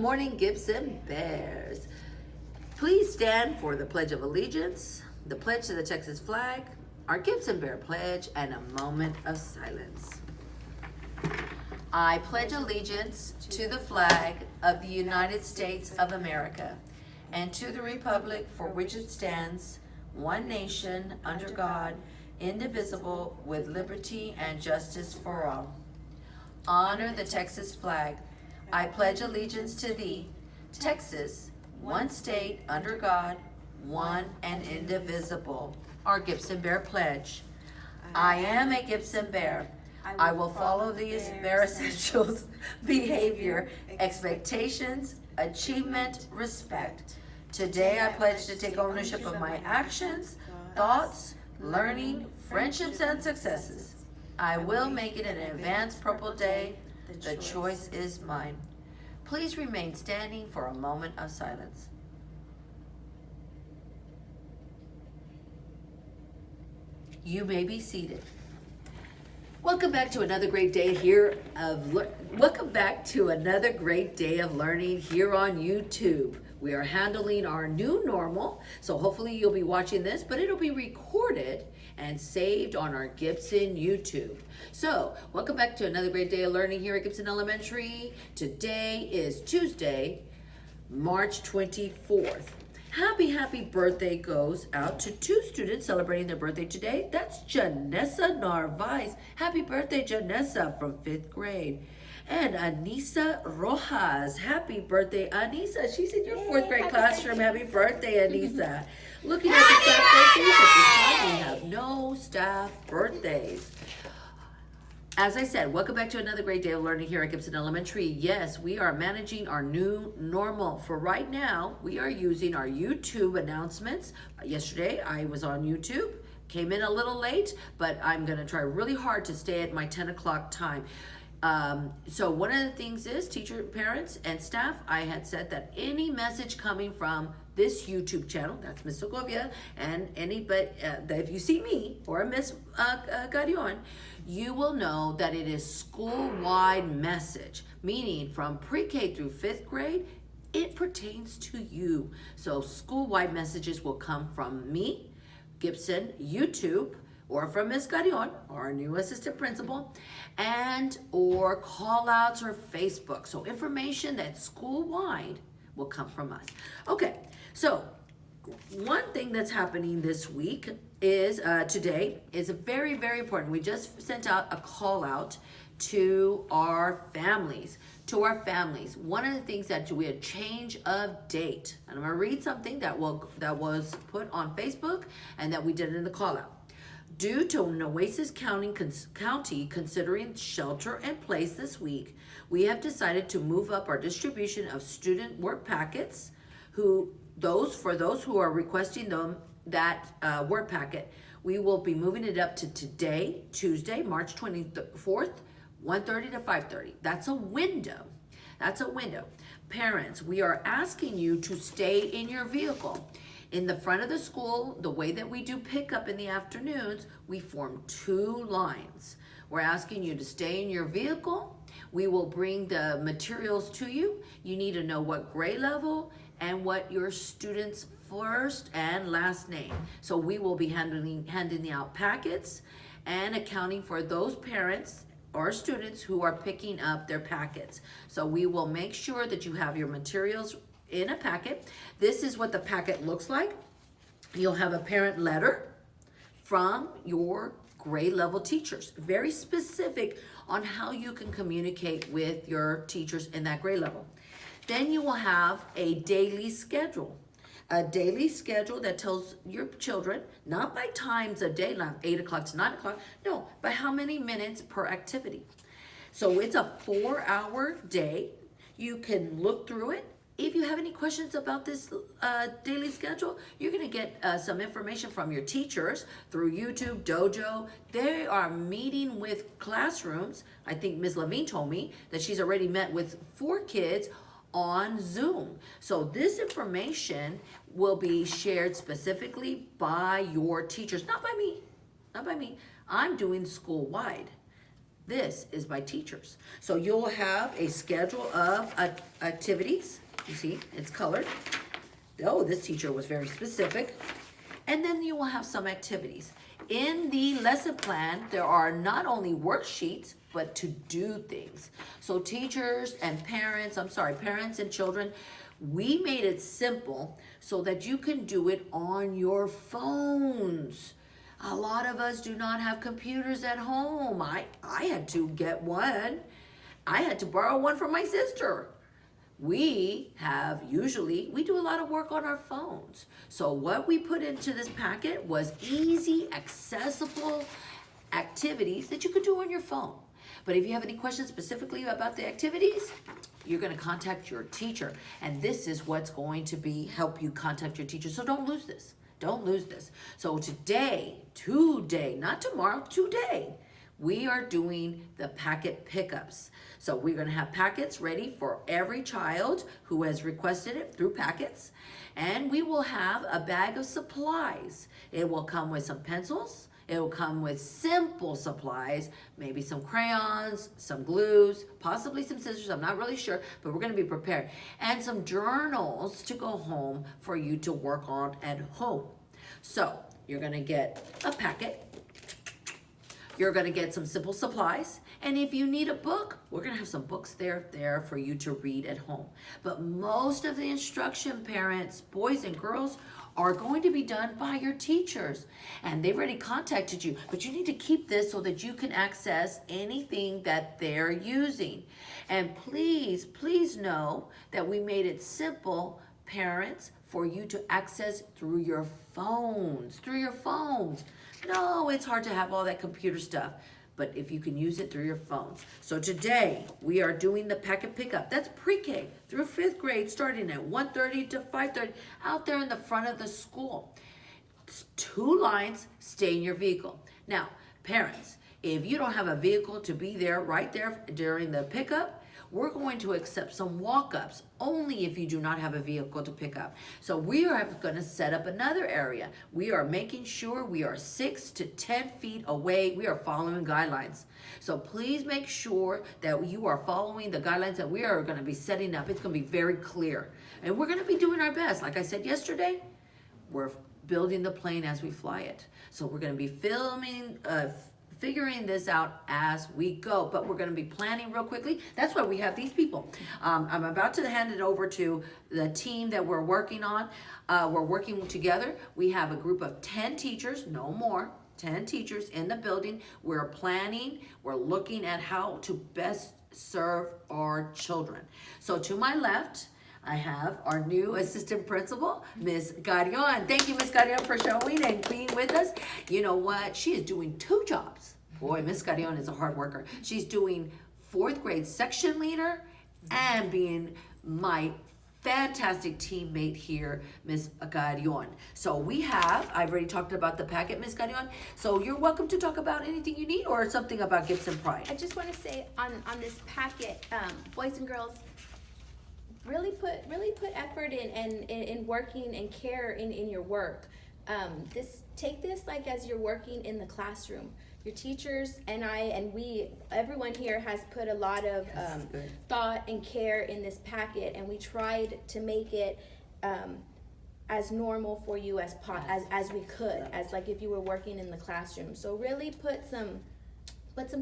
morning, Gibson Bears. Please stand for the Pledge of Allegiance, the pledge to the Texas flag, our Gibson Bear pledge, and a moment of silence. I pledge allegiance to the flag of the United States of America and to the republic for which it stands, one nation, under God, indivisible, with liberty and justice for all. Honor the Texas flag. I pledge allegiance to thee, Texas, one state under God, one and indivisible. Our Gibson Bear pledge. I am a Gibson Bear. I will follow these Bear essentials: behavior, expectations, achievement, respect. Today I pledge to take ownership of my actions, thoughts, learning, friendships, and successes. I will make it an advanced purple day. The choice is mine. Please remain standing for a moment of silence. You may be seated. Welcome back to another great day here welcome back to another great day of learning here on YouTube. We are handling our new normal, so hopefully you'll be watching this, but it'll be recorded and saved on our Gibson YouTube. So, welcome back to another great day of learning here at Gibson Elementary. Today is Tuesday, March 24th. Happy birthday goes out to two students celebrating their birthday today. That's Janessa Narvaez. Happy birthday, Janessa, from 5th grade. And Anissa Rojas. Happy birthday, Anissa. She's in your 4th grade classroom. Happy birthday, Anissa. Looking at the staff birthdays, at this time we have no staff birthdays. As I said, welcome back to another great day of learning here at Gibson Elementary. Yes, we are managing our new normal. For right now, we are using our YouTube announcements. Yesterday, I was on YouTube. Came in a little late, but I'm going to try really hard to stay at my 10 o'clock time. So one of the things is, teacher, parents, and staff, I had said that any message coming from this YouTube channel, that's Miss Segovia, and anybody, if you see me or Miss Garion, you will know that it is school-wide message, meaning from pre-K through 5th grade, it pertains to you. So school-wide messages will come from me, Gibson, YouTube, or from Ms. Garion, our new assistant principal, and or call outs or Facebook. So information that's school-wide will come from us. Okay, so one thing that's happening this week is, today, is very important. We just sent out a call out to our families. One of the things that we had change of date. And I'm gonna read something that was put on Facebook and that we did in the call out. Due to Nueces County considering shelter in place this week, we have decided to move up our distribution of student work packets. For those who are requesting that work packet, we will be moving it up to today, Tuesday, March 24th, 1:30 to 5:30. That's a window. Parents, we are asking you to stay in your vehicle. In the front of the school, the way that we do pickup in the afternoons, we form 2 lines. We're asking you to stay in your vehicle. We will bring the materials to you. You need to know what grade level and what your student's first and last name. So we will be handing out packets and accounting for those parents or students who are picking up their packets. So we will make sure that you have your materials in a packet. This is what the packet looks like. You'll have a parent letter from your grade level teachers, very specific on how you can communicate with your teachers in that grade level. Then you will have a daily schedule that tells your children, not by times of day, like 8 o'clock to 9 o'clock, no, but how many minutes per activity. So it's a 4-hour day. You can look through it. If you have any questions about this daily schedule, you're going to get some information from your teachers through YouTube, Dojo. They are meeting with classrooms. I think Ms. Levine told me that she's already met with 4 kids on Zoom. So this information will be shared specifically by your teachers, not by me. I'm doing school-wide. This is by teachers. So you'll have a schedule of activities. You see, it's colored. Oh, this teacher was very specific. And then you will have some activities. In the lesson plan, there are not only worksheets, but to do things. So teachers and parents, parents and children, we made it simple so that you can do it on your phones. A lot of us do not have computers at home. I had to get one. I had to borrow one from my sister. We do a lot of work on our phones. So what we put into this packet was easy, accessible activities that you could do on your phone. But if you have any questions specifically about the activities, you're going to contact your teacher. And this is what's going to help you contact your teacher. So don't lose this. Don't lose this. So today, not tomorrow, today, we are doing the packet pickups. So we're going to have packets ready for every child who has requested it through packets. And we will have a bag of supplies. It will come with some pencils. It will come with simple supplies, maybe some crayons, some glues, possibly some scissors. I'm not really sure, but we're going to be prepared. And some journals to go home for you to work on at home. So you're going to get a packet. You're going to get some simple supplies. And if you need a book, we're going to have some books there for you to read at home. But most of the instruction, parents, boys and girls, are going to be done by your teachers. And they've already contacted you. But you need to keep this so that you can access anything that they're using. And please, please know that we made it simple, parents, for you to access through your phones. No, it's hard to have all that computer stuff, but if you can use it through your phones. So today, we are doing the packet pickup. That's pre-K through 5th grade, starting at 1:30 to 5:30, out there in the front of the school. It's 2 lines, stay in your vehicle. Now, parents, if you don't have a vehicle to be there right there during the pickup, we're going to accept some walk-ups only if you do not have a vehicle to pick up. So we are going to set up another area. We are making sure we are 6 to 10 feet away. We are following guidelines. So please make sure that you are following the guidelines that we are going to be setting up. It's going to be very clear. And we're going to be doing our best. Like I said yesterday, we're building the plane as we fly it. So we're going to be figuring this out as we go, but we're going to be planning real quickly. That's why we have these people. I'm about to hand it over to the team that we're working on. We're working together. We have a group of 10 teachers, no more, 10 teachers in the building. We're planning, we're looking at how to best serve our children. So to my left, I have our new assistant principal, Miss Garion. Thank you, Miss Garion, for showing and being with us. You know what? She is doing 2 jobs. Boy, Miss Garion is a hard worker. She's doing 4th grade section leader and being my fantastic teammate here, Miss Garion. So I've already talked about the packet, Miss Garion. So you're welcome to talk about anything you need or something about Gibson Pride. I just want to say on this packet, boys and girls, really put effort in working and care in your work. Take this like as you're working in the classroom. Your teachers and everyone here has put a lot of thought and care in this packet, and we tried to make it as normal for you as we could, as like if you were working in the classroom. So really put some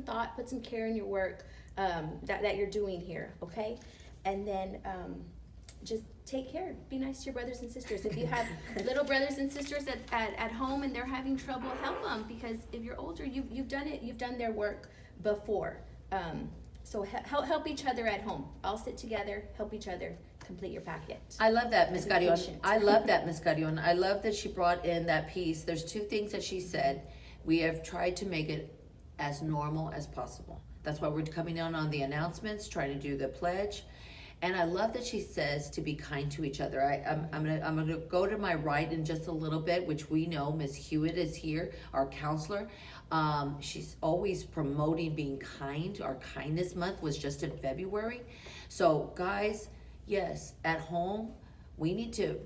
thought, put some care in your work that you're doing here, okay? And then just take care. Be nice to your brothers and sisters. If you have little brothers and sisters at home and they're having trouble, help them, because if you're older, you've done their work before. So help each other at home. All sit together, help each other complete your packet. I love that, Miss Garion. I love that, Miss Garion. I love that she brought in that piece. There's 2 things that she said. We have tried to make it as normal as possible. That's why we're coming on the announcements, trying to do the pledge. And I love that she says to be kind to each other. I'm gonna go to my right in just a little bit, which we know Miss Hewitt is here, our counselor. She's always promoting being kind. Our kindness month was just in February. So guys, yes, at home, we need to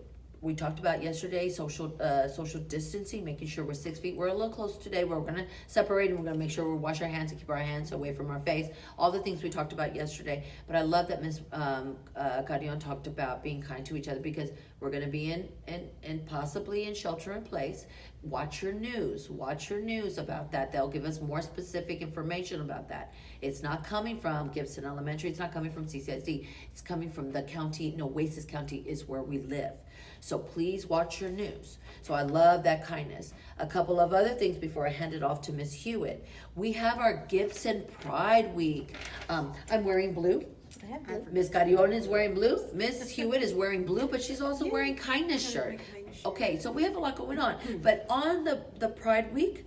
we talked about yesterday, social distancing, making sure we're 6 feet. We're a little close today. We're gonna separate and we're gonna make sure we wash our hands and keep our hands away from our face. All the things we talked about yesterday. But I love that Ms. Carrion talked about being kind to each other, because we're gonna be in possibly in shelter in place. Watch your news about that. They'll give us more specific information about that. It's not coming from Gibson Elementary. It's not coming from CCSD. It's coming from the county. Nueces County is where we live. So please watch your news. So I love that kindness. A couple of other things before I hand it off to Miss Hewitt. We have our Gibson Pride Week. I'm wearing blue. I have blue. Miss Carrion is wearing blue. Miss Hewitt is wearing blue, but she's also wearing kindness shirt. Okay, so we have a lot going on. But on the Pride Week,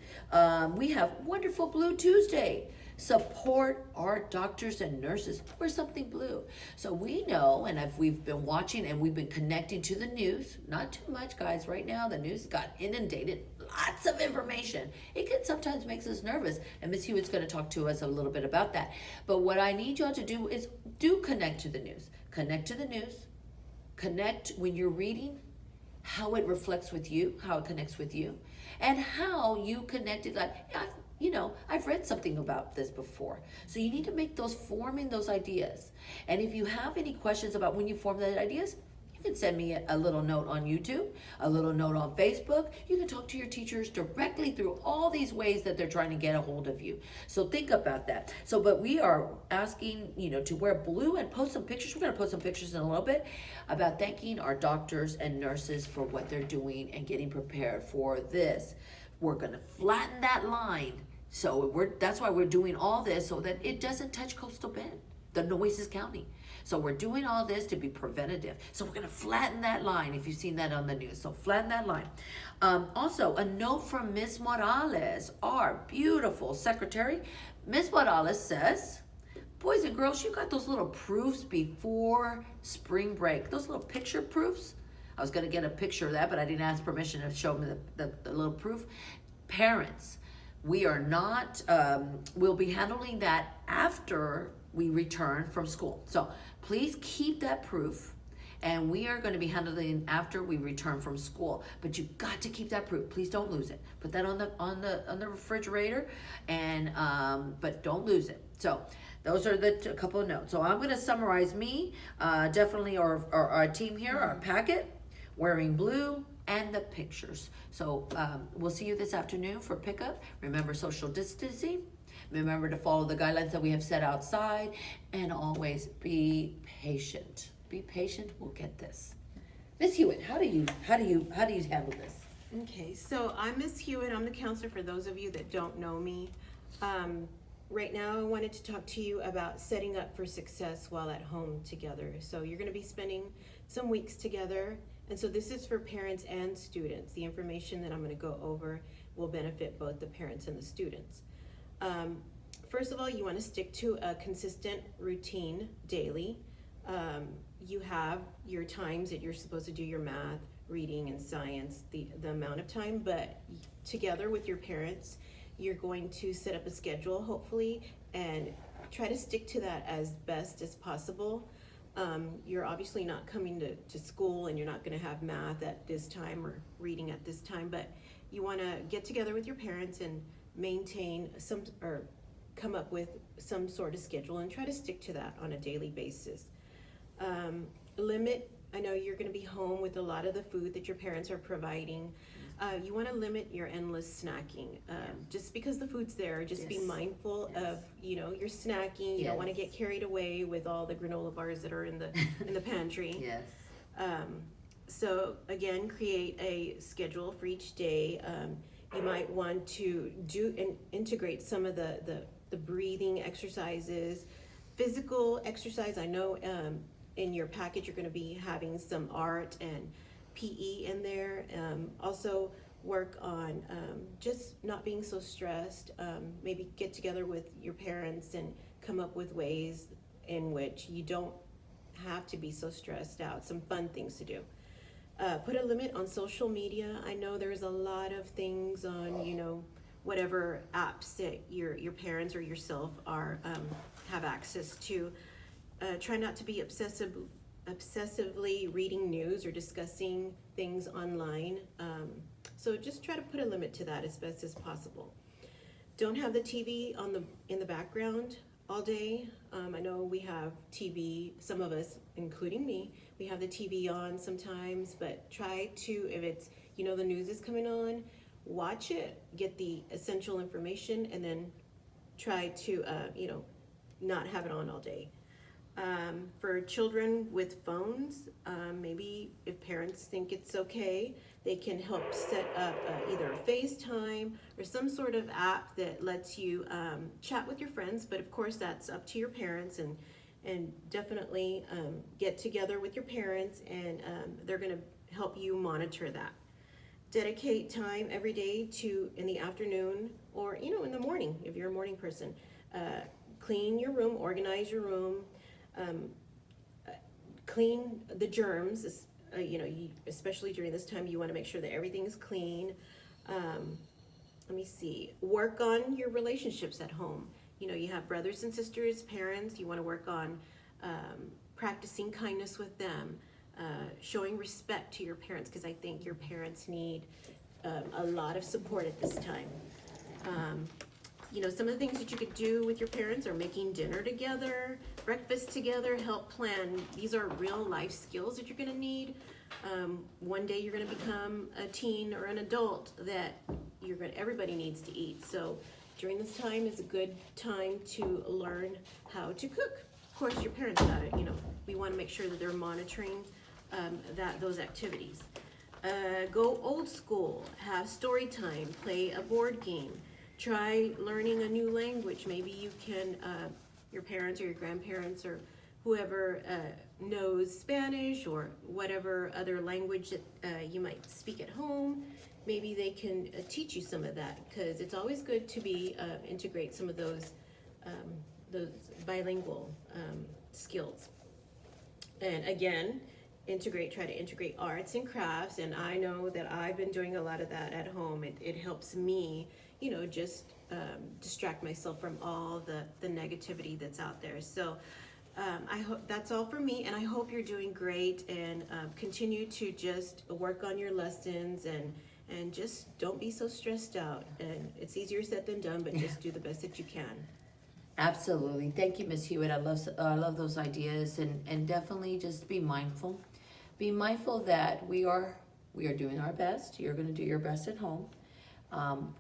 we have wonderful Blue Tuesday. Support our doctors and nurses. Wear something blue. So we know, and if we've been watching and we've been connecting to the news, not too much, guys. Right now, the news got inundated. Lots of information. It can sometimes makes us nervous. And Miss Hewitt's going to talk to us a little bit about that. But what I need y'all to do is connect to the news. Connect to the news. Connect when you're reading, how it reflects with you, how it connects with you, and how you connected. Like, I've read something about this before. So you need to make forming those ideas. And if you have any questions about when you form those ideas, you can send me a little note on YouTube, a little note on Facebook. You can talk to your teachers directly through all these ways that they're trying to get a hold of you. So think about that. But we are asking, to wear blue and post some pictures. We're going to post some pictures in a little bit about thanking our doctors and nurses for what they're doing and getting prepared for this. We're going to flatten that line. So that's why we're doing all this, so that it doesn't touch Coastal Bend, the Nueces County. So we're doing all this to be preventative. So we're going to flatten that line, if you've seen that on the news. So flatten that line. Also, a note from Miss Morales, our beautiful secretary. Miss Morales says, boys and girls, you got those little proofs before spring break. Those little picture proofs. I was going to get a picture of that, but I didn't ask permission to show me the little proof. Parents, we are not, we'll be handling that after we return from school. So please keep that proof, and we are going to be handling after we return from school. But you got to keep that proof. Please don't lose it. Put that on the refrigerator, and but don't lose it. So those are a couple of notes. So I'm going to summarize definitely our team here, our packet, wearing blue, and the pictures. So we'll see you this afternoon for pickup. Remember social distancing. Remember to follow the guidelines that we have set outside, and always be patient. Be patient. We'll get this. Miss Hewitt, how do you handle this? Okay, so I'm Miss Hewitt. I'm the counselor for those of you that don't know me. Right now, I wanted to talk to you about setting up for success while at home together. So you're going to be spending some weeks together. And so this is for parents and students. The information that I'm going to go over will benefit both the parents and the students. First of all, you want to stick to a consistent routine daily. You have your times that you're supposed to do your math, reading, and science, the amount of time, but together with your parents, you're going to set up a schedule, hopefully, and try to stick to that as best as possible. You're obviously not coming to school, and you're not going to have math at this time or reading at this time, but you want to get together with your parents and maintain or come up with some sort of schedule and try to stick to that on a daily basis. I know you're going to be home with a lot of the food that your parents are providing. You want to limit your endless snacking. Just because the food's there, just be mindful of, your snacking. You don't want to get carried away with all the granola bars that are in the pantry. Yes. So again, create a schedule for each day. You might want to do and integrate some of the breathing exercises, physical exercise. I know in your package you're going to be having some art and PE in there. Also work on just not being so stressed. Maybe get together with your parents and come up with ways in which you don't have to be so stressed out. Some fun things to do. Put a limit on social media. I know there's a lot of things on, whatever apps that your parents or yourself have access to. Try not to be obsessive obsessively reading news or discussing things online. So just try to put a limit to that as best as possible. Don't have the TV in the background all day. I know we have TV, some of us, including me, we have the TV on sometimes, but try to, if it's, the news is coming on, watch it, get the essential information, and then try to, not have it on all day. For children with phones, maybe if parents think it's okay, they can help set up either a FaceTime or some sort of app that lets you chat with your friends. But of course, that's up to your parents, and definitely get together with your parents, and they're going to help you monitor that. Dedicate time every day in the afternoon or in the morning if you're a morning person. Clean your room, organize your room. Clean the germs, especially during this time, you want to make sure that everything is clean. Let me see, work on your relationships at home. You have brothers and sisters, parents, you want to work on practicing kindness with them, showing respect to your parents, because I think your parents need a lot of support at this time. Some of the things that you could do with your parents are making dinner together, breakfast together, help plan. These are real life skills that you're gonna need. One day you're gonna become a teen or an adult that everybody needs to eat. So during this time is a good time to learn how to cook. Of course, your parents got it, we wanna make sure that they're monitoring those activities. Go old school, have story time, play a board game. Try learning a new language. Maybe you can, your parents or your grandparents or whoever knows Spanish or whatever other language that you might speak at home, maybe they can teach you some of that, because it's always good to integrate some of those bilingual skills. And again, try to integrate arts and crafts, and I know that I've been doing a lot of that at home. It helps me just distract myself from all the negativity that's out there. So I hope that's all for me, and I hope you're doing great, and continue to just work on your lessons, and just don't be so stressed out. And it's easier said than done, but just do the best that you can. Absolutely. Thank you, Ms. Hewitt. I love those ideas, and definitely just be mindful. Be mindful that we are doing our best. You're going to do your best at home. I'm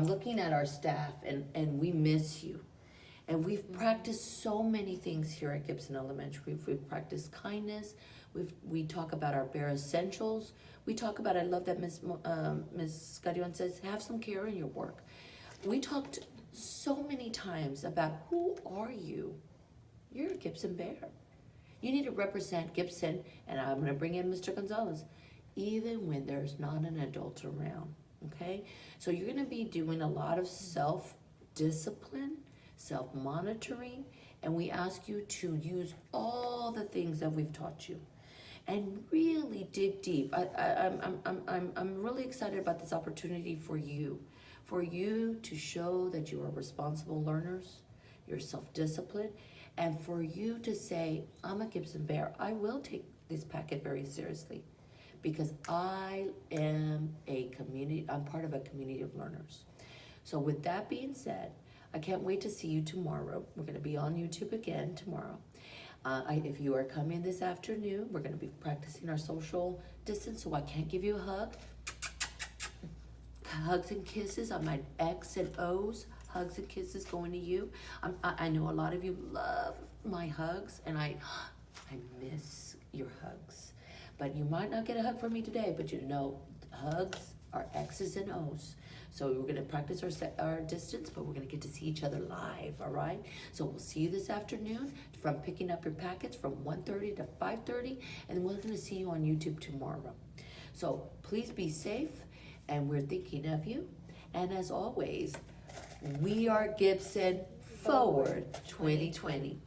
looking at our staff, and we miss you. And we've practiced so many things here at Gibson Elementary. We've practiced kindness. We talk about our bare essentials. We talk about, I love that Ms. Scarion says, have some care in your work. We talked so many times about who are you? You're a Gibson Bear. You need to represent Gibson, and I'm going to bring in Mr. Gonzalez, even when there's not an adult around, okay? So you're going to be doing a lot of self-discipline, self-monitoring, and we ask you to use all the things that we've taught you and really dig deep. I'm really excited about this opportunity for you to show that you are responsible learners, you're self-disciplined, and for you to say, I'm a Gibson Bear. I will take this packet very seriously because I am I'm part of a community of learners. So with that being said, I can't wait to see you tomorrow. We're gonna be on YouTube again tomorrow. If you are coming this afternoon, we're gonna be practicing our social distance, so I can't give you a hug. Hugs and kisses on my X and O's. Hugs and kisses going to you. I know a lot of you love my hugs, and I miss your hugs. But you might not get a hug from me today, but hugs are X's and O's. So we're gonna practice our distance, but we're gonna get to see each other live, all right? So we'll see you this afternoon from picking up your packets from 1:30 to 5:30, and we're gonna see you on YouTube tomorrow. So please be safe, and we're thinking of you. And as always, we are Gibson Forward 2020.